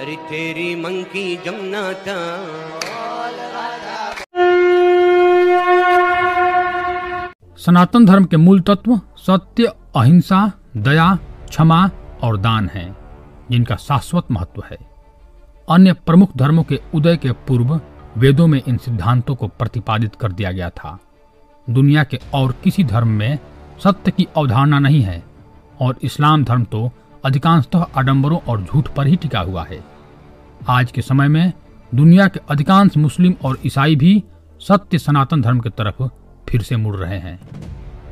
अरे तेरी मंकी जमुना था। सनातन धर्म के मूल तत्व सत्य, अहिंसा, दया, क्षमा और दान हैं, जिनका शाश्वत महत्व है। अन्य प्रमुख धर्मों के उदय के पूर्व वेदों में इन सिद्धांतों को प्रतिपादित कर दिया गया था। दुनिया के और किसी धर्म में सत्य की अवधारणा नहीं है और इस्लाम धर्म तो अधिकांशतः आडंबरों और झूठ पर ही टिका हुआ है। आज के समय में दुनिया के अधिकांश मुस्लिम और ईसाई भी सत्य सनातन धर्म की तरफ फिर से मुड़ रहे हैं।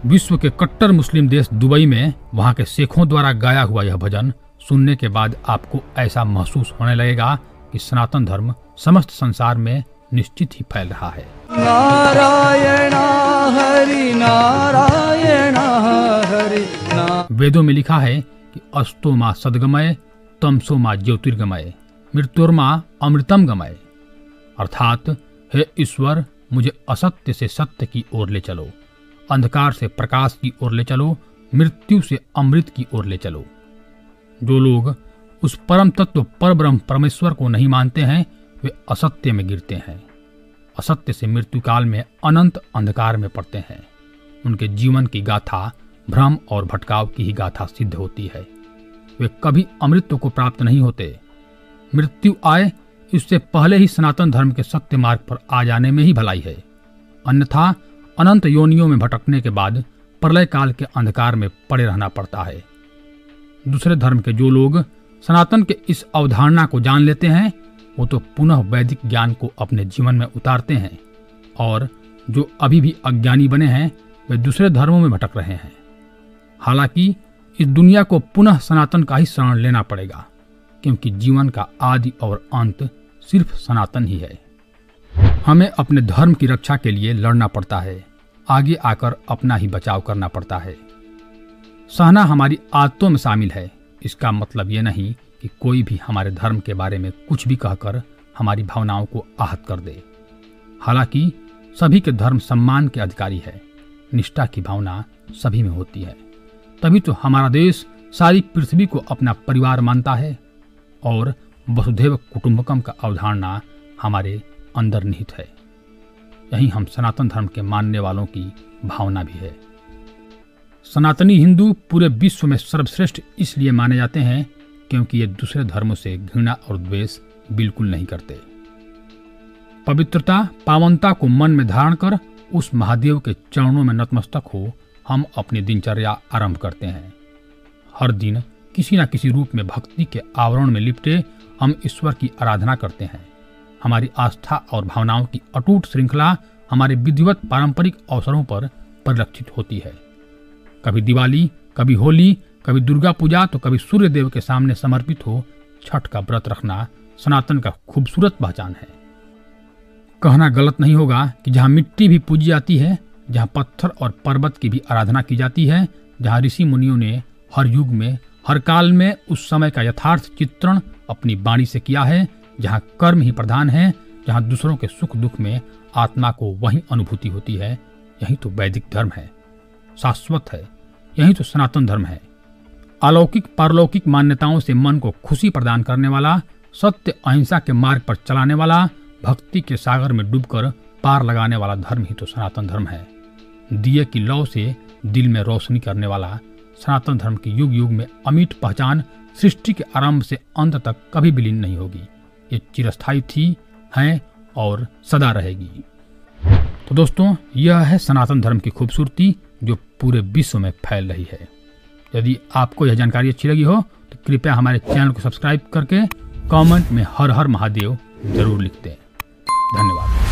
विश्व के कट्टर मुस्लिम देश दुबई में वहां के शेखों द्वारा गाया हुआ यह भजन सुनने के बाद आपको ऐसा महसूस होने लगेगा कि सनातन धर्म समस्त संसार में निश्चित ही फैल रहा है। नारायण हरि नारायण हरि वेदों में लिखा है कि अस्तो मां सद्गमय, तमसो मां ज्योतिर्गमय, मृत्युर्मा अमृतम गमय। अर्थात हे ईश्वर, मुझे असत्य से सत्य की ओर ले चलो, अंधकार से प्रकाश की ओर ले चलो, मृत्यु से अमृत की ओर ले चलो। जो लोग उस परम तत्व परब्रह्म परमेश्वर को नहीं मानते हैं वे असत्य में गिरते हैं। असत्य से मृत्यु काल में अनंत अंधकार में पड़ते हैं। उनके जीवन की गाथा भ्रम और भटकाव की ही गाथा सिद्ध होती है। वे कभी अमृत को प्राप्त नहीं होते। मृत्यु आए इससे पहले ही सनातन धर्म के सत्य मार्ग पर आ जाने में ही भलाई है। अन्यथा अनंत योनियों में भटकने के बाद प्रलय काल के अंधकार में पड़े रहना पड़ता है। दूसरे धर्म के जो लोग सनातन के इस अवधारणा को जान लेते हैं वो तो पुनः वैदिक ज्ञान को अपने जीवन में उतारते हैं, और जो अभी भी अज्ञानी बने हैं वे दूसरे धर्मों में भटक रहे हैं। हालांकि इस दुनिया को पुनः सनातन का ही शरण लेना पड़ेगा, क्योंकि जीवन का आदि और अंत सिर्फ सनातन ही है। हमें अपने धर्म की रक्षा के लिए लड़ना पड़ता है, आगे आकर अपना ही बचाव करना पड़ता है। सहना हमारी आदतों में शामिल है। इसका मतलब ये नहीं कि कोई भी हमारे धर्म के बारे में कुछ भी कहकर हमारी भावनाओं को आहत कर दे। हालांकि सभी के धर्म सम्मान के अधिकारी है। निष्ठा की भावना सभी में होती है। तभी तो हमारा देश सारी पृथ्वी को अपना परिवार मानता है और वसुधैव कुटुंबकम का अवधारणा हमारे अंदर निहित है। यही हम सनातन धर्म के मानने वालों की भावना भी है। सनातनी हिंदू पूरे विश्व में सर्वश्रेष्ठ इसलिए माने जाते हैं क्योंकि ये दूसरे धर्मों से घृणा और द्वेष बिल्कुल नहीं करते। पवित्रता, पावनता को मन में धारण कर उस महादेव के चरणों में नतमस्तक हो हम अपनी दिनचर्या आरंभ करते हैं। हर दिन किसी न किसी रूप में भक्ति के आवरण में लिपटे हम ईश्वर की आराधना करते हैं। हमारी आस्था और भावनाओं की अटूट श्रृंखला हमारे विधिवत पारंपरिक अवसरों पर परिलक्षित होती है। कभी दिवाली, कभी होली, कभी दुर्गा पूजा तो कभी सूर्य देव के सामने समर्पित हो छठ का व्रत रखना सनातन का खूबसूरत पहचान है। कहना गलत नहीं होगा कि जहाँ मिट्टी भी पूजी जाती है, जहाँ पत्थर और पर्वत की भी आराधना की जाती है, जहाँ ऋषि मुनियों ने हर युग में हर काल में उस समय का यथार्थ चित्रण अपनी वाणी से किया है, जहाँ कर्म ही प्रधान है, जहाँ दूसरों के सुख दुख में आत्मा को वही अनुभूति होती है, यही तो वैदिक धर्म है, शाश्वत है। यही तो सनातन धर्म है। अलौकिक पारलौकिक मान्यताओं से मन को खुशी प्रदान करने वाला, सत्य अहिंसा के मार्ग पर चलाने वाला, भक्ति के सागर में डूबकर पार लगाने वाला धर्म ही तो सनातन धर्म है। दिए की लौ से दिल में रोशनी करने वाला सनातन धर्म की युग युग में अमिट पहचान सृष्टि के आरंभ से अंत तक कभी विलीन नहीं होगी। ये चिरस्थायी थी, है और सदा रहेगी। तो दोस्तों, यह है सनातन धर्म की खूबसूरती जो पूरे विश्व में फैल रही है। यदि आपको यह जानकारी अच्छी लगी हो तो कृपया हमारे चैनल को सब्सक्राइब करके कमेंट में हर हर महादेव जरूर लिख दें। धन्यवाद।